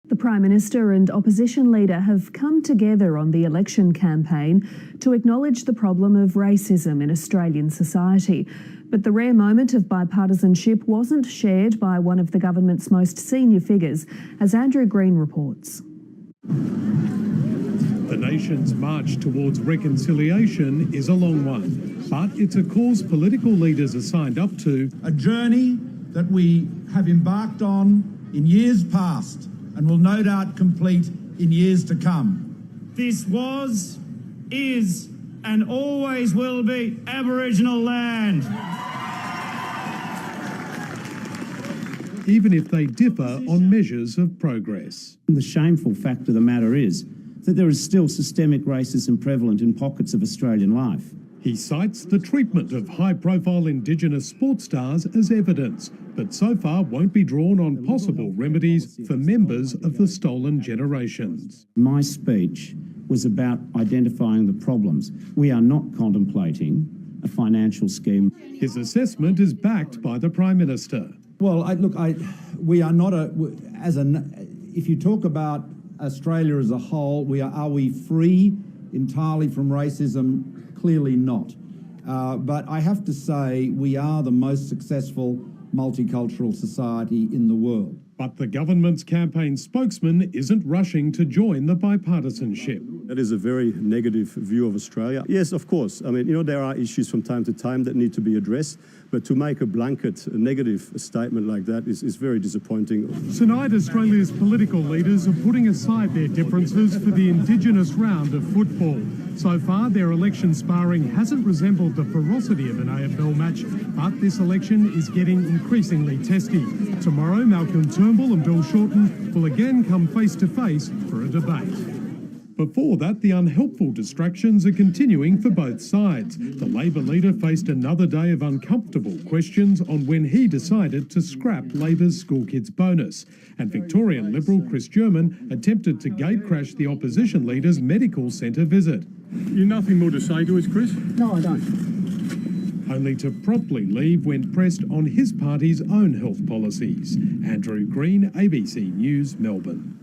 The Prime Minister and opposition leader have come together on the election campaign to acknowledge the problem of racism in Australian society. But the rare moment of bipartisanship wasn't shared by one of the government's most senior figures, as Andrew Green reports. The nation's march towards reconciliation is a long one, but it's a cause political leaders are signed up to. A journey that we have embarked on in years past and will no doubt complete in years to come. This was, is, and always will be Aboriginal land. Even if they differ on measures of progress. The shameful fact of the matter is that there is still systemic racism prevalent in pockets of Australian life. He cites the treatment of high-profile Indigenous sports stars as evidence, but so far won't be drawn on possible remedies for members of the stolen generations. My speech was about identifying the problems. We are not contemplating a financial scheme. His assessment is backed by the Prime Minister. Well, we are not if you talk about Australia as a whole, are we free entirely from racism? Clearly not. But I have to say we are the most successful multicultural society in the world. But the government's campaign spokesman isn't rushing to join the bipartisanship. That is a very negative view of Australia. Yes, of course. I mean, there are issues from time to time that need to be addressed, but to make a blanket negative statement like that is very disappointing. Tonight, Australia's political leaders are putting aside their differences for the Indigenous round of football. So far, their election sparring hasn't resembled the ferocity of an AFL match, but this election is getting increasingly testy. Tomorrow, Malcolm Turnbull and Bill Shorten will again come face to face for a debate. Before that, the unhelpful distractions are continuing for both sides. The Labor leader faced another day of uncomfortable questions on when he decided to scrap Labor's school kids bonus. And Victorian Liberal Chris German attempted to gatecrash the opposition leader's medical centre visit. You've nothing more to say to us, Chris? No, I don't. Only to promptly leave when pressed on his party's own health policies. Andrew Green, ABC News, Melbourne.